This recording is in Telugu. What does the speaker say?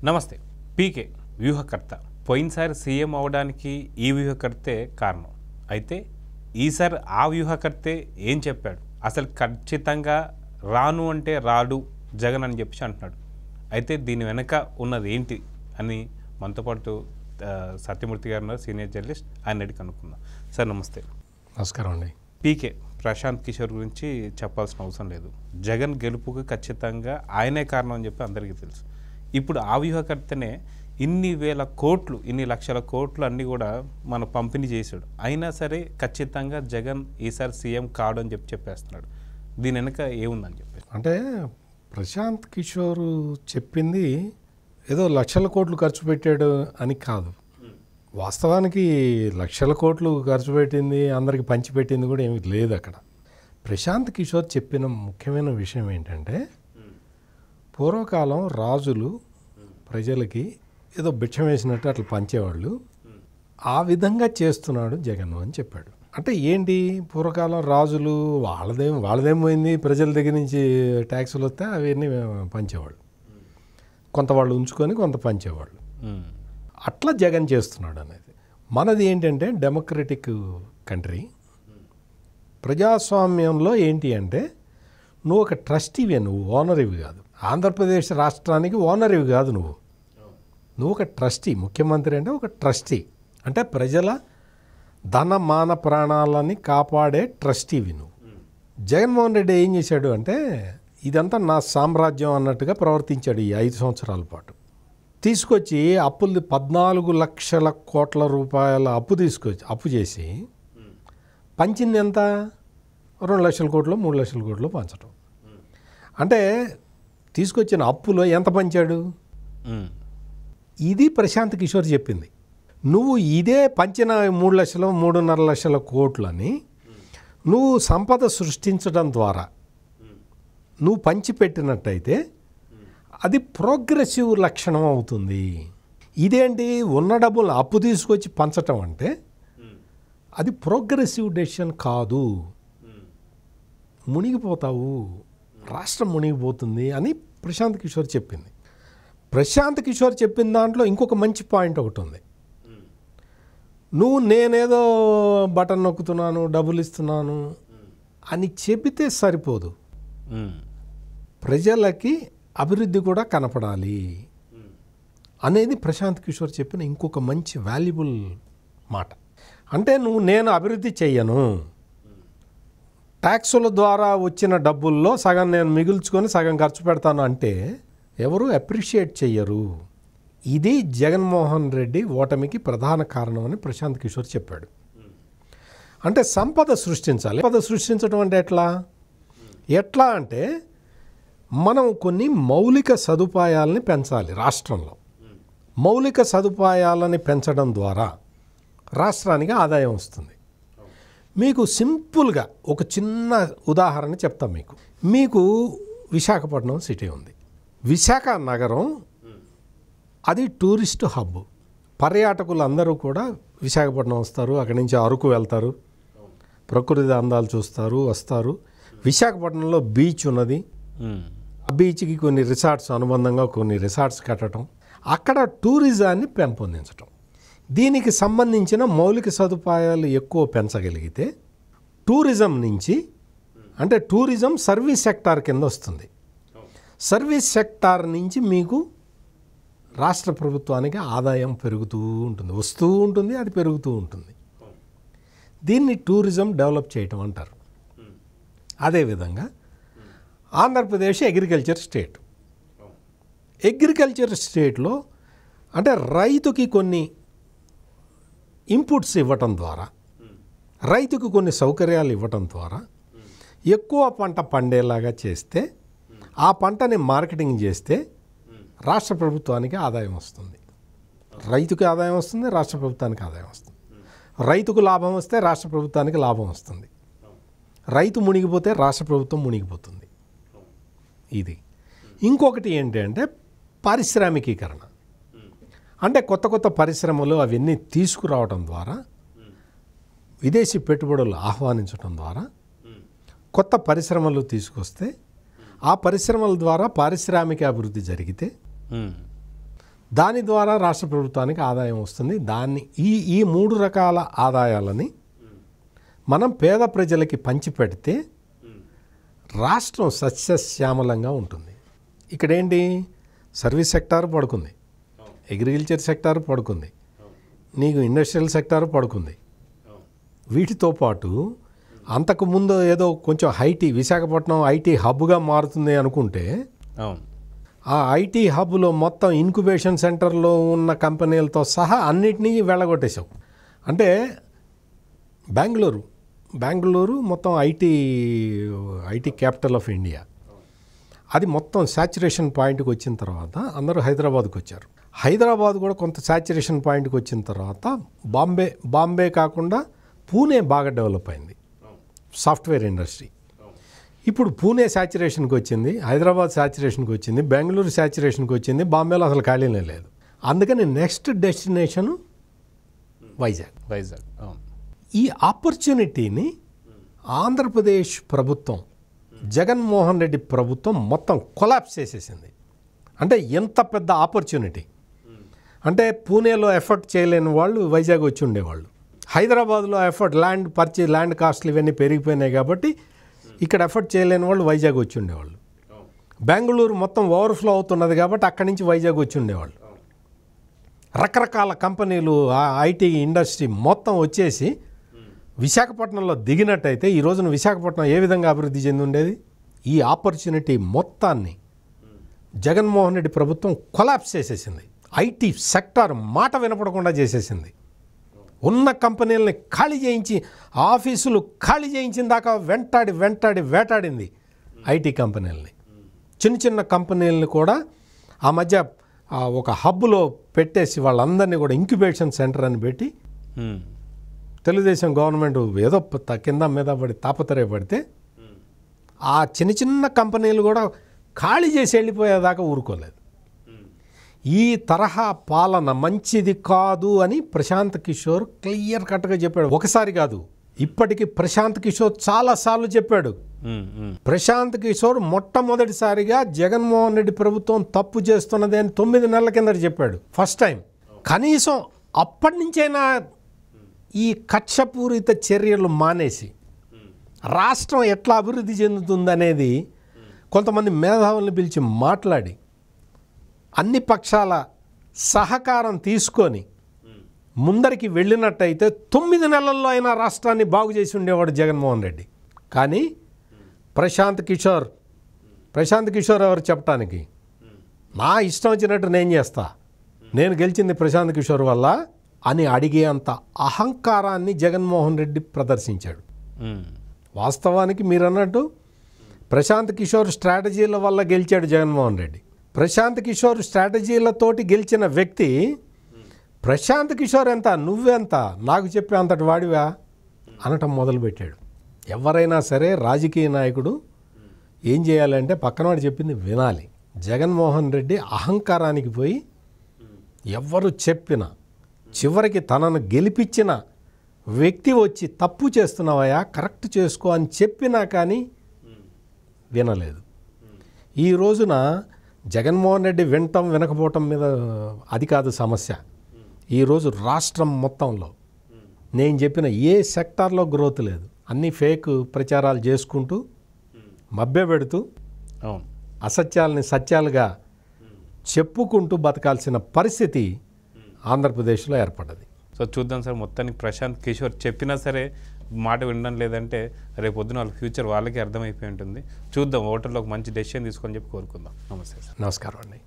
నమస్తే. పీకే వ్యూహకర్త. పోయినసారి సీఎం అవడానికి ఈ వ్యూహకర్తే కారణం. అయితే ఈసారి ఆ వ్యూహకర్తే ఏం చెప్పాడు? అసలు ఖచ్చితంగా రాను అంటే రాడు జగన్ అని చెప్పి అంటున్నాడు. అయితే దీని వెనక ఉన్నది ఏంటి అని మనతో పాటు సత్యమూర్తి గారు ఉన్నారు, సీనియర్ జర్నలిస్ట్. ఆయన అడిగి కనుక్కుందాం. సార్ నమస్తే. నమస్కారం అండి. పీకే ప్రశాంత్ కిషోర్ గురించి చెప్పాల్సిన అవసరం లేదు. జగన్ గెలుపుకి ఖచ్చితంగా ఆయనే కారణం అని చెప్పి అందరికీ తెలుసు. ఇప్పుడు ఆ వ్యూహకర్తనే ఇన్ని వేల కోట్లు, ఇన్ని లక్షల కోట్లు అన్నీ కూడా మన పంపిణీ చేశాడు. అయినా సరే ఖచ్చితంగా జగన్ ఈసారి సీఎం కాడు అని చెప్పేస్తున్నాడు. దీని వెనక ఏముందని చెప్పి అంటే ప్రశాంత్ కిషోర్ చెప్పింది ఏదో లక్షల కోట్లు ఖర్చు పెట్టాడు అని కాదు. వాస్తవానికి లక్షల కోట్లు ఖర్చు పెట్టింది, అందరికి పంచిపెట్టింది కూడా ఏమీ లేదు అక్కడ. ప్రశాంత్ కిషోర్ చెప్పిన ముఖ్యమైన విషయం ఏంటంటే, పూర్వకాలం రాజులు ప్రజలకి ఏదో భిక్షం వేసినట్టు అట్లా పంచేవాళ్ళు, ఆ విధంగా చేస్తున్నాడు జగన్ అని చెప్పాడు. అంటే ఏంటి, పూర్వకాలం రాజులు వాళ్ళదేం పోయింది, ప్రజల దగ్గర నుంచి ట్యాక్సులు వస్తే అవన్నీ పంచేవాళ్ళు, కొంత వాళ్ళు ఉంచుకొని కొంత పంచేవాళ్ళు. అట్లా జగన్ చేస్తున్నాడు అనేది. మనది ఏంటంటే డెమోక్రటిక్ కంట్రీ. ప్రజాస్వామ్యంలో ఏంటి అంటే, నువ్వు ఒక ట్రస్టీవే, నువ్వు ఓనర్వి కాదు. ఆంధ్రప్రదేశ్ రాష్ట్రానికి ఓనర్వి కాదు, నువ్వు ఒక ట్రస్టీ. ముఖ్యమంత్రి అంటే ఒక ట్రస్టీ, అంటే ప్రజల ధన మాన ప్రాణాలని కాపాడే ట్రస్టీవి నువ్వు. జగన్మోహన్ రెడ్డి ఏం చేశాడు అంటే, ఇదంతా నా సామ్రాజ్యం అన్నట్టుగా ప్రవర్తించాడు ఈ 5 సంవత్సరాల పాటు. తీసుకొచ్చి అప్పులు 14 లక్షల కోట్ల రూపాయల అప్పు చేసి పంచింది ఎంత? 2 లక్షల కోట్లు 3 లక్షల కోట్లు పంచడం. అంటే తీసుకొచ్చిన అప్పులో ఎంత పంచాడు? ఇది ప్రశాంత్ కిషోర్ చెప్పింది. నువ్వు ఇదే పంచిన 3 లక్షలు 3.5 లక్షల కోట్లని నువ్వు సంపద సృష్టించడం ద్వారా నువ్వు పంచిపెట్టినట్టయితే అది ప్రోగ్రెసివ్ లక్షణం అవుతుంది. ఇదేంటి, ఉన్న డబ్బులు అప్పు తీసుకొచ్చి పంచటం అంటే అది ప్రోగ్రెసివ్ డెసిషన్ కాదు, మునిగిపోతావు, రాష్ట్రం మునిగిపోతుంది అని ప్రశాంత్ కిషోర్ చెప్పింది. ప్రశాంత్ కిషోర్ చెప్పిన దాంట్లో ఇంకొక మంచి పాయింట్ ఒకటి ఉంది. నేనేదో బటన్ నొక్కుతున్నాను, డబ్బులు ఇస్తున్నాను అని చెబితే సరిపోదు, ప్రజలకి అభివృద్ధి కూడా కనపడాలి అనేది ప్రశాంత్ కిషోర్ చెప్పిన ఇంకొక మంచి వాల్యుబుల్ మాట. అంటే నేను అభివృద్ధి చెయ్యను, ట్యాక్సుల ద్వారా వచ్చిన డబ్బుల్లో సగం నేను మిగుల్చుకొని సగం ఖర్చు పెడతాను అంటే ఎవరు అప్రిషియేట్ చెయ్యరు. ఇది జగన్మోహన్ రెడ్డి ఓటమికి ప్రధాన కారణం అని ప్రశాంత్ కిషోర్ చెప్పాడు. అంటే సంపద సృష్టించాలి. సంపద సృష్టించడం అంటే ఎట్లా అంటే, మనం కొన్ని మౌలిక సదుపాయాలని పెంచాలి రాష్ట్రంలో. మౌలిక సదుపాయాలని పెంచడం ద్వారా రాష్ట్రానికి ఆదాయం వస్తుంది. మీకు సింపుల్గా ఒక చిన్న ఉదాహరణ చెప్తాం. మీకు విశాఖపట్నం సిటీ ఉంది. విశాఖ నగరం అది టూరిస్ట్ హబ్. పర్యాటకులు అందరూ కూడా విశాఖపట్నం వస్తారు, అక్కడి నుంచి అరకు వెళ్తారు, ప్రకృతి అందాలు చూస్తారు, వస్తారు. విశాఖపట్నంలో బీచ్ ఉన్నది. ఆ బీచ్కి కొన్ని రిసార్ట్స్, అనుబంధంగా కొన్ని రిసార్ట్స్ కట్టడం, అక్కడ టూరిజాన్ని పెంపొందించడం. దీనికి సంబంధించిన మౌలిక సదుపాయాలు ఎక్కువ పెంచగలిగితే టూరిజం నుంచి, అంటే టూరిజం సర్వీస్ సెక్టార్ కింద వస్తుంది. సర్వీస్ సెక్టార్ నుంచి మీకు రాష్ట్ర ప్రభుత్వానికి ఆదాయం పెరుగుతూ ఉంటుంది, వస్తూ ఉంటుంది, అది పెరుగుతూ ఉంటుంది. దీన్ని టూరిజం డెవలప్ చేయటం అంటారు. అదేవిధంగా ఆంధ్రప్రదేశ్ అగ్రికల్చర్ స్టేట్. అగ్రికల్చర్ స్టేట్లో అంటే రైతుకి కొన్ని ఇన్పుట్స్ ఇవ్వటం ద్వారా, రైతుకు కొన్ని సౌకర్యాలు ఇవ్వటం ద్వారా ఎక్కువ పంట పండేలాగా చేస్తే, ఆ పంటని మార్కెటింగ్ చేస్తే రాష్ట్ర ప్రభుత్వానికి ఆదాయం వస్తుంది. రైతుకి ఆదాయం వస్తుంది, రాష్ట్ర ప్రభుత్వానికి ఆదాయం వస్తుంది. రైతుకు లాభం వస్తే రాష్ట్ర ప్రభుత్వానికి లాభం వస్తుంది. రైతు మునిగిపోతే రాష్ట్ర ప్రభుత్వం మునిగిపోతుంది. ఇది. ఇంకొకటి ఏంటి అంటే పారిశ్రామికీకరణ. అంటే కొత్త కొత్త పరిశ్రమలు అవన్నీ తీసుకురావడం ద్వారా, విదేశీ పెట్టుబడులు ఆహ్వానించడం ద్వారా కొత్త పరిశ్రమలు తీసుకొస్తే, ఆ పరిశ్రమల ద్వారా పారిశ్రామిక అభివృద్ధి జరిగితే దాని ద్వారా రాష్ట్ర ప్రభుత్వానికి ఆదాయం వస్తుంది. దాన్ని ఈ 3 రకాల ఆదాయాలని మనం పేద ప్రజలకి పంచిపెడితే రాష్ట్రం సస్యశ్యామలంగా ఉంటుంది. ఇక్కడేంటి, సర్వీస్ సెక్టార్ పడుకుంది, అగ్రికల్చర్ సెక్టార్ పడుకుంది, నీకు ఇండస్ట్రియల్ సెక్టార్ పడుకుంది. వీటితో పాటు అంతకుముందు ఏదో కొంచెం విశాఖపట్నం ఐటీ హబ్గా మారుతుంది అనుకుంటే ఆ ఐటీ హబ్లో మొత్తం ఇంక్యుబేషన్ సెంటర్లో ఉన్న కంపెనీలతో సహా అన్నిటినీ వెళ్ళగొట్టేశావు. అంటే బెంగళూరు మొత్తం ఐటీ క్యాపిటల్ ఆఫ్ ఇండియా. అది మొత్తం సాచురేషన్ పాయింట్కి వచ్చిన తర్వాత అందరూ హైదరాబాద్కి వచ్చారు. హైదరాబాద్ కూడా కొంత సాచురేషన్ పాయింట్కి వచ్చిన తర్వాత బాంబే కాకుండా పూణే బాగా డెవలప్ అయింది సాఫ్ట్వేర్ ఇండస్ట్రీ. ఇప్పుడు పూణే సాచురేషన్కి వచ్చింది, హైదరాబాద్ సాచురేషన్కి వచ్చింది, బెంగళూరు సాచురేషన్కి వచ్చింది, బాంబేలో అసలు ఖాళీనే లేదు. అందుకని నెక్స్ట్ డెస్టినేషను వైజాగ్. ఈ ఆపర్చునిటీని ఆంధ్రప్రదేశ్ ప్రభుత్వం, జగన్మోహన్ రెడ్డి ప్రభుత్వం మొత్తం కొలాప్స్ చేసేసింది. అంటే ఎంత పెద్ద ఆపర్చునిటీ అంటే పూణేలో ఎఫర్ట్ చేయలేని వాళ్ళు వైజాగ్ వచ్చి ఉండేవాళ్ళు, హైదరాబాద్లో ల్యాండ్ కాస్ట్లు ఇవన్నీ పెరిగిపోయినాయి కాబట్టి ఇక్కడ ఎఫర్ట్ చేయలేని వాళ్ళు వైజాగ్ వచ్చి ఉండేవాళ్ళు. బెంగళూరు మొత్తం ఓవర్ఫ్లో అవుతున్నది కాబట్టి అక్కడి నుంచి వైజాగ్ వచ్చి ఉండేవాళ్ళు. రకరకాల కంపెనీలు ఐటీ ఇండస్ట్రీ మొత్తం వచ్చేసి విశాఖపట్నంలో దిగినట్టయితే ఈ రోజున విశాఖపట్నం ఏ విధంగా అభివృద్ధి చెంది ఉండేది? ఈ ఆపర్చునిటీ మొత్తాన్ని జగన్మోహన్ రెడ్డి ప్రభుత్వం కొలాప్స్ చేసేసింది. ఐటీ సెక్టార్ మాట వినపడకుండా చేసేసింది. ఉన్న కంపెనీలని ఖాళీ చేయించి, ఆఫీసులు ఖాళీ చేయించిన దాకా వేటాడింది ఐటీ కంపెనీలని. చిన్న కంపెనీలని కూడా ఆ మధ్య ఒక హబ్లో పెట్టేసి వాళ్ళందరినీ కూడా ఇంక్యుబేషన్ సెంటర్ అని పెట్టి తెలుగుదేశం గవర్నమెంట్ ఏదో కింద మీద పడి తాపత్రయపడితే ఆ చిన్న కంపెనీలు కూడా ఖాళీ చేసి వెళ్ళిపోయేదాకా ఊరుకోలేదు. ఈ తరహా పాలన మంచిది కాదు అని ప్రశాంత్ కిషోర్ క్లియర్ కట్గా చెప్పాడు. ఒకసారి కాదు, ఇప్పటికీ ప్రశాంత్ కిషోర్ చాలాసార్లు చెప్పాడు. ప్రశాంత్ కిషోర్ మొట్టమొదటిసారిగా జగన్మోహన్ రెడ్డి ప్రభుత్వం తప్పు చేస్తున్నది అని 9 నెలల కిందట చెప్పాడు ఫస్ట్ టైం. కనీసం అప్పటి నుంచైనా ఈ కక్షపూరిత చర్యలు మానేసి రాష్ట్రం ఎట్లా అభివృద్ధి చెందుతుందనేది కొంతమంది మేధావులను పిలిచి మాట్లాడి అన్ని పక్షాల సహకారం తీసుకొని ముందరికి వెళ్ళినట్టయితే 9 నెలల్లో అయినా రాష్ట్రాన్ని బాగు చేసి ఉండేవాడు జగన్మోహన్ రెడ్డి. కానీ ప్రశాంత్ కిషోర్ ఎవరు చెప్పడానికి? నా ఇష్టం వచ్చినట్టు నేను చేస్తా, నేను గెలిచింది ప్రశాంత్ కిషోర్ వల్ల అని అడిగే అంత అహంకారాన్ని జగన్మోహన్ రెడ్డి ప్రదర్శించాడు. వాస్తవానికి మీరు అన్నట్టు ప్రశాంత్ కిషోర్ స్ట్రాటజీల వల్ల గెలిచాడు జగన్మోహన్ రెడ్డి. ప్రశాంత్ కిషోర్ స్ట్రాటజీలతోటి గెలిచిన వ్యక్తి ప్రశాంత్ కిషోర్ ఎంత, నువ్వెంత, నాకు చెప్పే అంతటి వాడివా అనటం మొదలుపెట్టాడు. ఎవరైనా సరే రాజకీయ నాయకుడు ఏం చేయాలంటే పక్కనవాడు చెప్పింది వినాలి. జగన్మోహన్ రెడ్డి అహంకారానికి పోయి ఎవరు చెప్పినా చివరికి తనను గెలిపించిన వ్యక్తి వచ్చి తప్పు చేస్తున్నావయ్యా కరెక్ట్ చేసుకో అని చెప్పినా కానీ వినలేదు. ఈ రోజున జగన్మోహన్ రెడ్డి వినకపోవటం మీద అది కాదు సమస్య. ఈరోజు రాష్ట్రం మొత్తంలో నేను చెప్పిన ఏ సెక్టార్లో గ్రోత్ లేదు. అన్నీ ఫేక్ ప్రచారాలు చేసుకుంటూ మభ్యపెడుతూ అసత్యాలని సత్యాలుగా చెప్పుకుంటూ బతకాల్సిన పరిస్థితి ఆంధ్రప్రదేశ్లో ఏర్పడ్డది. సో చూద్దాం సార్, మొత్తానికి ప్రశాంత్ కిషోర్ చెప్పినా సరే మాట వినడం లేదంటే రేపు పొద్దున వాళ్ళ ఫ్యూచర్ వాళ్ళకి అర్థమైపోయి ఉంటుంది. చూద్దాం, ఓటర్లో ఒక మంచి డెసిషన్ తీసుకొని చెప్పి కోరుకుందాం. నమస్తే సార్. నమస్కారం అండి.